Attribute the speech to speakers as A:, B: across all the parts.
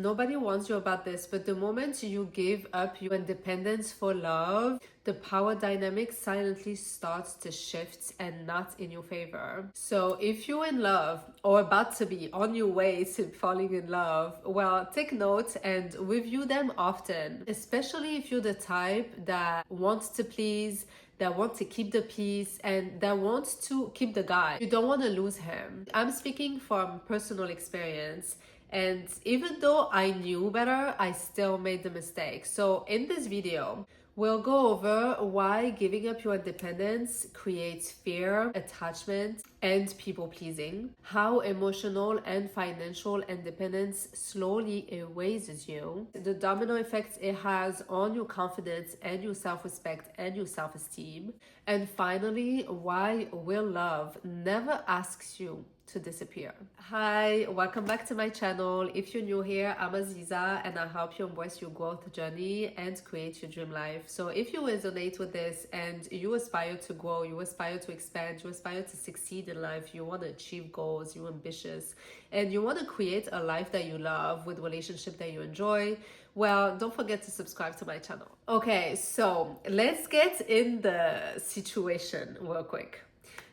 A: nobody warns you about this, but the moment you give up your independence for love, the power dynamic silently starts to shift and not in your favor. So if you're in love or about to be on your way to falling in love, well, take note and review them often, especially if you're the type that wants to please, that want to keep the peace, and that wants to keep the guy. You don't want to lose him. I'm speaking from personal experience. And even though I knew better, I still made the mistake. So in this video, we'll go over why giving up your independence creates fear, attachment, and people pleasing, how emotional and financial independence slowly erases you, the domino effect it has on your confidence and your self-respect and your self-esteem, and finally, why real love never asks you to disappear. Hi, welcome back to my channel. If you're new here, I'm Aziza and I help you embrace your growth journey and create your dream life. So if you resonate with this and you aspire to grow, you aspire to expand, you aspire to succeed in life, you want to achieve goals, you're ambitious, and you want to create a life that you love with relationship that you enjoy, well, don't forget to subscribe to my channel. Okay, so let's get in the situation real quick.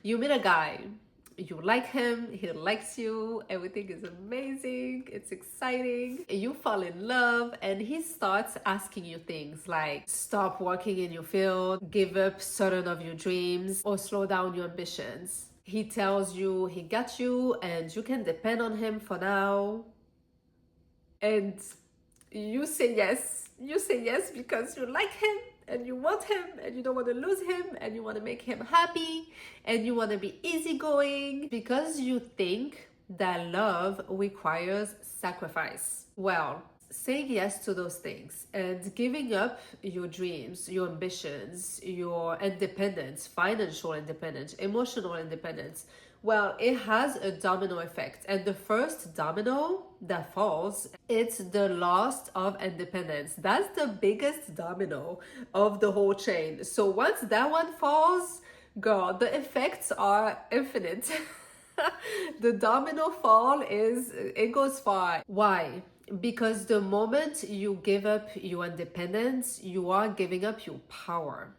A: You meet a guy, you like him, he likes you, everything is amazing, it's exciting, you fall in love, and he starts asking you things like stop working in your field, give up certain of your dreams, or slow down your ambitions. He tells you he got you and you can depend on him for now, and you say yes. You say yes because you like him and you want him and you don't want to lose him and you want to make him happy and you want to be easygoing because you think that love requires sacrifice. Well, saying yes to those things and giving up your dreams, your ambitions, your independence, financial independence, emotional independence, well, it has a domino effect. And the first domino that falls, it's the loss of independence. That's the biggest domino of the whole chain. So once that one falls, girl, the effects are infinite. The domino fall it goes far. Why? Because the moment you give up your independence, you are giving up your power.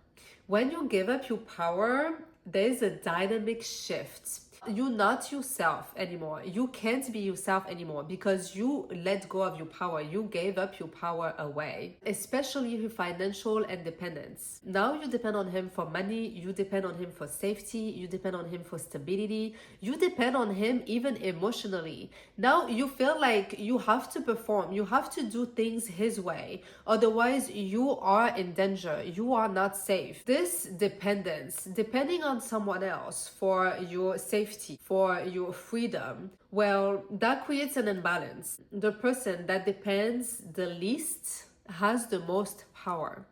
A: When you give up your power, there's a dynamic shift. You're not yourself anymore. You can't be yourself anymore because you let go of your power. You gave up your power away, especially your financial independence. Now you depend on him for money. You depend on him for safety. You depend on him for stability. You depend on him even emotionally. Now you feel like you have to perform. You have to do things his way. Otherwise, you are in danger. You are not safe. This dependence, depending on someone else for your safety, for your freedom, well, that creates an imbalance. The person that depends the least has the most power.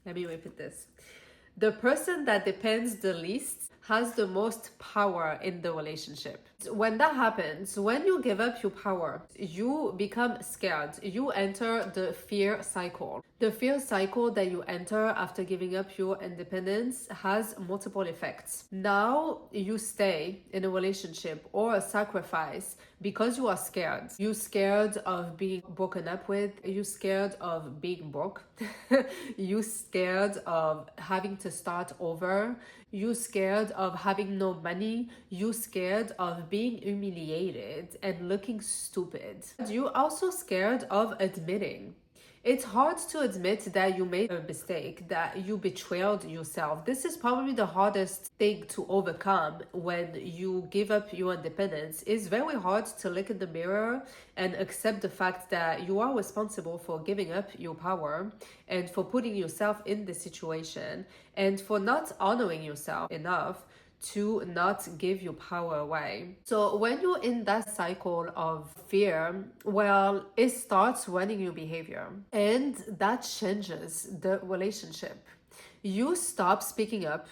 A: Let me repeat this. The person that depends the least has the most power in the relationship. When that happens, when you give up your power, you become scared. You enter the fear cycle. The fear cycle that you enter after giving up your independence has multiple effects. Now you stay in a relationship or a sacrifice because you are scared. You're scared of being broken up with. You're scared of being broke. You're scared of having to start over. You're scared of having no money. You're scared of being humiliated and looking stupid. You're also scared of admitting. It's hard to admit that you made a mistake, that you betrayed yourself. This is probably the hardest thing to overcome when you give up your independence. It's very hard to look in the mirror and accept the fact that you are responsible for giving up your power and for putting yourself in this situation and for not honoring yourself enough to not give your power away. So when you're in that cycle of fear, well, it starts running your behavior and that changes the relationship. You stop speaking up,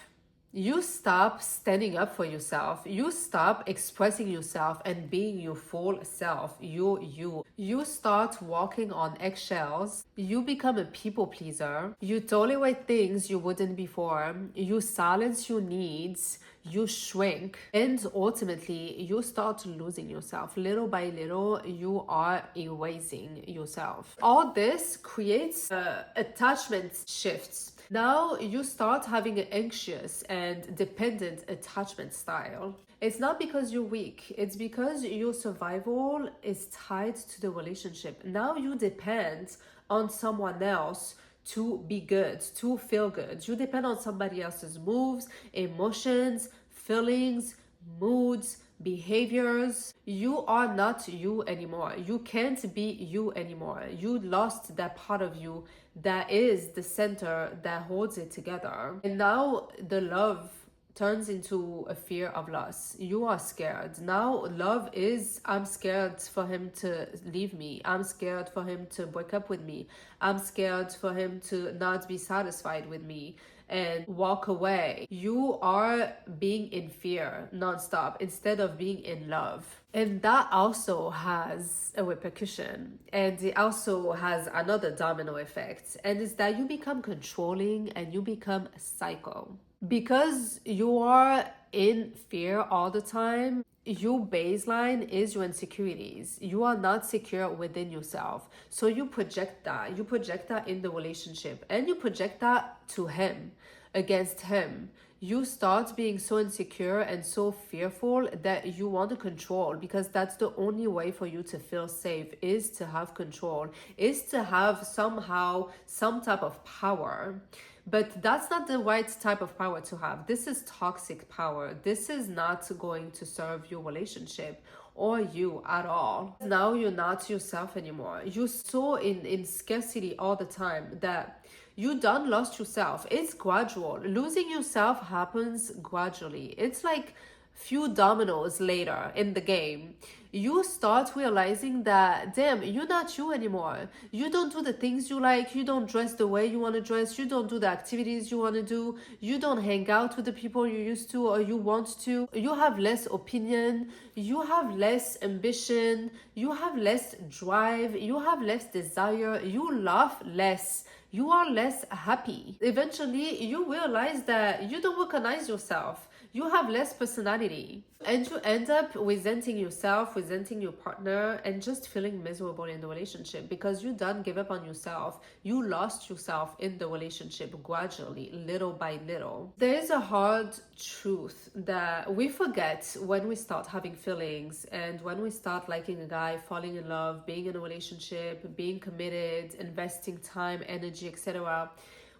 A: You stop standing up for yourself. You stop expressing yourself and being your full self. You start walking on eggshells. You become a people pleaser. You tolerate things you wouldn't before. You silence your needs. You shrink. And ultimately, you start losing yourself. Little by little, you are erasing yourself. All this creates attachment shifts. Now you start having an anxious and dependent attachment style. It's not because you're weak, it's because your survival is tied to the relationship. Now you depend on someone else to be good, to feel good. You depend on somebody else's moves, emotions, feelings, moods, behaviors. You are not you anymore. You can't be you anymore. You lost that part of you that is the center that holds it together. And now the love turns into a fear of loss. You are scared. Now love is, I'm scared for him to leave me. I'm scared for him to break up with me. I'm scared for him to not be satisfied with me and walk away. You are being in fear nonstop instead of being in love. And that also has a repercussion. And it also has another domino effect. And it's that you become controlling and you become psycho. Because you are in fear all the time, your baseline is your insecurities. You are not secure within yourself. So you project that. You project that in the relationship and you project that to him, against him. You start being so insecure and so fearful that you want to control, because that's the only way for you to feel safe, is to have control, is to have somehow some type of power. But that's not the right type of power to have. This is toxic power. This is not going to serve your relationship or you at all. Now you're not yourself anymore. You're so in scarcity all the time that you done lost yourself. It's gradual. Losing yourself happens gradually. It's like few dominoes later in the game, you start realizing that, damn, you're not you anymore. You don't do the things you like. You don't dress the way you want to dress. You don't do the activities you want to do. You don't hang out with the people you used to or you want to. You have less opinion. You have less ambition. You have less drive. You have less desire. You laugh less. You are less happy. Eventually, you realize that you don't recognize yourself. You have less personality and you end up resenting yourself, resenting your partner, and just feeling miserable in the relationship because you done give up on yourself. You lost yourself in the relationship gradually, little by little. There is a hard truth that we forget when we start having feelings and when we start liking a guy, falling in love, being in a relationship, being committed, investing time, energy, etc.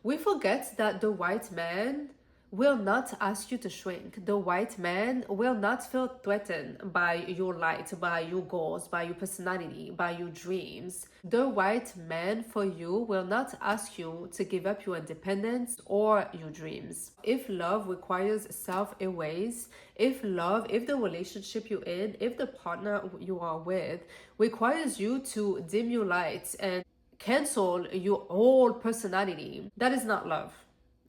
A: We forget that the right man will not ask you to shrink. The white man will not feel threatened by your light, by your goals, by your personality, by your dreams. The white man for you will not ask you to give up your independence or your dreams. If love requires self-erase, if the relationship you're in, if the partner you are with requires you to dim your lights and cancel your whole personality, that is not love.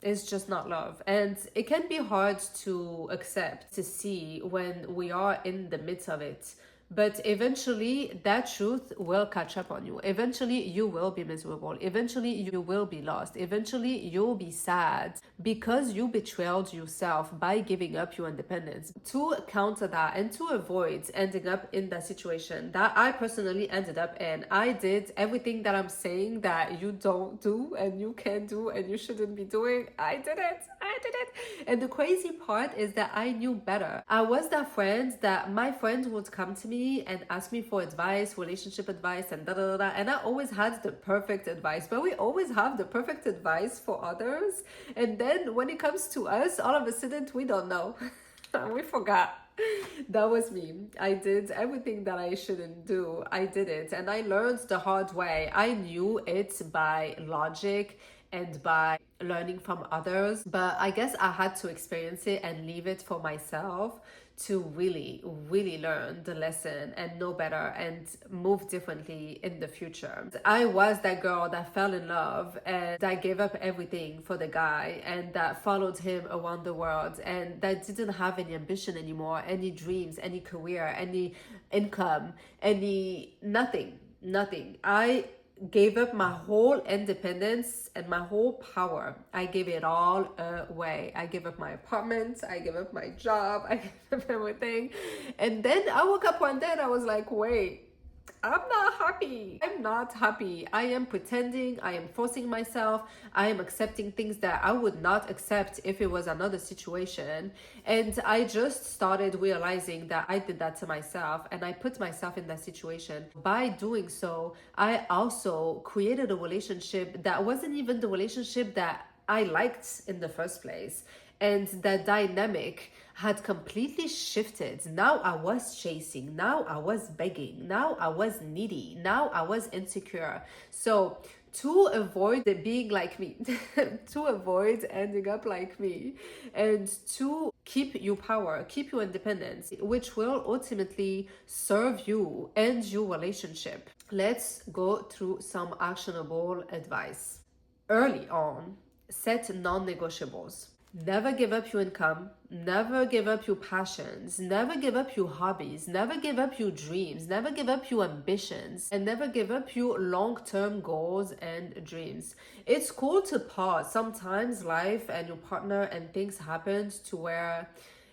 A: It's just not love. And it can be hard to accept, to see when we are in the midst of it. But eventually that truth will catch up on you. Eventually you will be miserable. Eventually you will be lost. Eventually you'll be sad because you betrayed yourself by giving up your independence. To counter that and to avoid ending up in that situation that I personally ended up in, I did everything that I'm saying that you don't do and you can't do and you shouldn't be doing. I did it. And the crazy part is that I knew better. I was that friend that my friends would come to me and ask me for advice, relationship advice, and and I always had the perfect advice. But we always have the perfect advice for others, and then when it comes to us, all of a sudden we don't know. We forgot. That was me. I did everything that I shouldn't do. I did it, and I learned the hard way. I knew it by logic and by learning from others, but I guess I had to experience it and leave it for myself to really, really learn the lesson and know better and move differently in the future. I was that girl that fell in love and that gave up everything for the guy and that followed him around the world and that didn't have any ambition anymore, any dreams, any career, any income, any nothing. I gave up my whole independence and my whole power. I gave it all away. I gave up my apartment, I gave up my job, I gave up everything. And then I woke up one day and I was like, wait, I'm not happy. I'm not happy. I am pretending. I am forcing myself. I am accepting things that I would not accept if it was another situation. And I just started realizing that I did that to myself and I put myself in that situation. By doing so, I also created a relationship that wasn't even the relationship that I liked in the first place. And that dynamic had completely shifted. Now I was chasing, now I was begging, now I was needy, now I was insecure. So to avoid being like me, to avoid ending up like me, and to keep your power, keep your independence, which will ultimately serve you and your relationship. Let's go through some actionable advice. Early on, set non-negotiables. Never give up your income, never give up your passions, never give up your hobbies, never give up your dreams, never give up your ambitions, and never give up your long-term goals and dreams. It's cool to pause. Sometimes life and your partner and things happen to where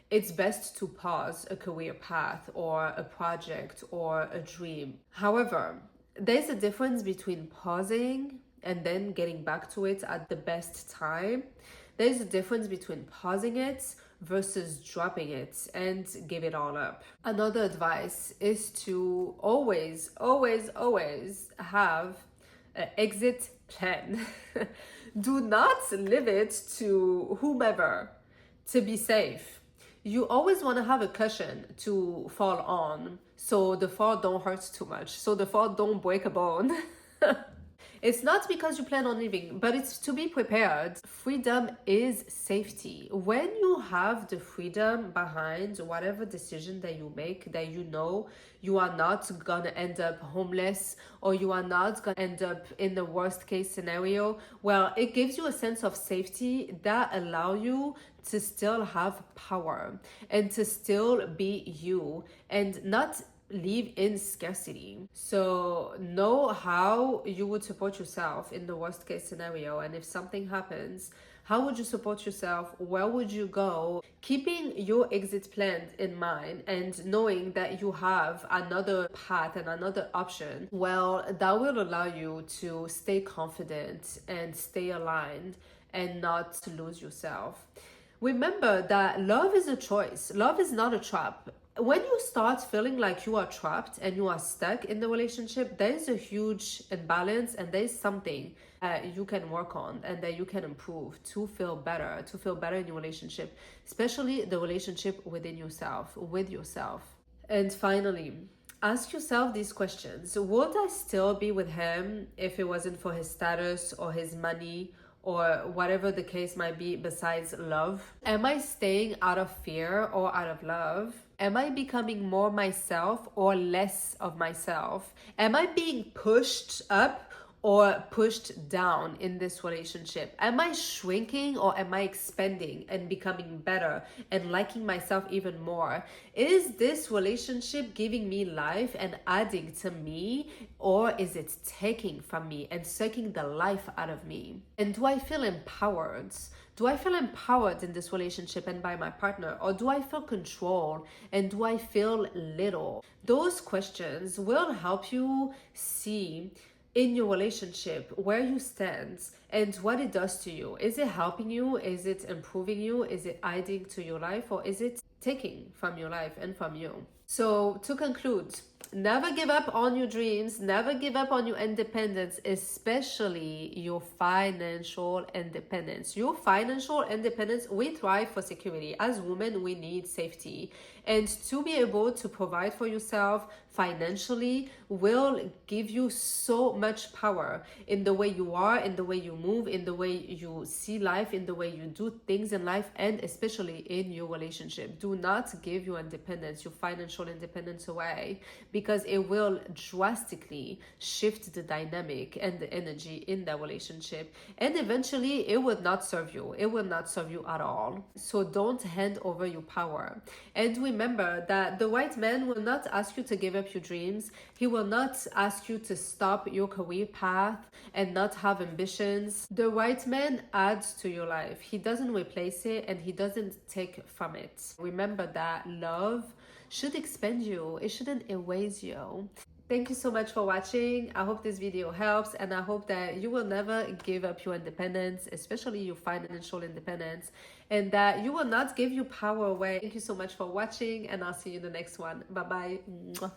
A: it's best to pause a career path or a project or a dream. However, there's a difference between pausing and then getting back to it at the best time. There's a difference between pausing it versus dropping it and give it all up. Another advice is to always have an exit plan. Do not leave it to whomever to be safe. You always want to have a cushion to fall on so the fall don't hurt too much, so the fall don't break a bone. It's not because you plan on leaving, but it's to be prepared. Freedom is safety. When you have the freedom behind whatever decision that you make, that you know you are not gonna end up homeless or you are not gonna end up in the worst case scenario, well, it gives you a sense of safety that allow you to still have power and to still be you and not live in scarcity. So know how you would support yourself in the worst case scenario, and if something happens, how would you support yourself? Where would you go? Keeping your exit plan in mind and knowing that you have another path and another option, well, that will allow you to stay confident and stay aligned and not to lose yourself. Remember that love is a choice. Love is not a trap. When you start feeling like you are trapped and you are stuck in the relationship, there is a huge imbalance and there is something you can work on and that you can improve to feel better in your relationship, especially the relationship within yourself, with yourself. And finally, ask yourself these questions. Would I still be with him if it wasn't for his status or his money or whatever the case might be besides love? Am I staying out of fear or out of love? Am I becoming more myself or less of myself? Am I being pushed up or pushed down in this relationship? Am I shrinking or am I expanding and becoming better and liking myself even more? Is this relationship giving me life and adding to me, or is it taking from me and sucking the life out of me? And do I feel empowered? Do I feel empowered in this relationship and by my partner? Or do I feel control? And do I feel little? Those questions will help you see in your relationship where you stand and what it does to you. Is it helping you? Is it improving you? Is it adding to your life? Or is it taking from your life and from you? So to conclude, Never give up on your dreams, never give up on your independence, especially your financial independence. Your financial independence, we thrive for security. As women, we need safety. And to be able to provide for yourself financially will give you so much power in the way you are, in the way you move, in the way you see life, in the way you do things in life, and especially in your relationship. Do not give your independence, your financial independence away, because it will drastically shift the dynamic and the energy in that relationship, and eventually it will not serve you. It will not serve you at all. So don't hand over your power. And remember that the right man will not ask you to give up your dreams. He will not ask you to stop your career path and not have ambitions. The right man adds to your life. He doesn't replace it, and he doesn't take from it. Remember that love should expand you. It shouldn't erase you. Thank you so much for watching. I hope this video helps, and I hope that you will never give up your independence, especially your financial independence, and that you will not give your power away. Thank you so much for watching, and I'll see you in the next one. Bye bye.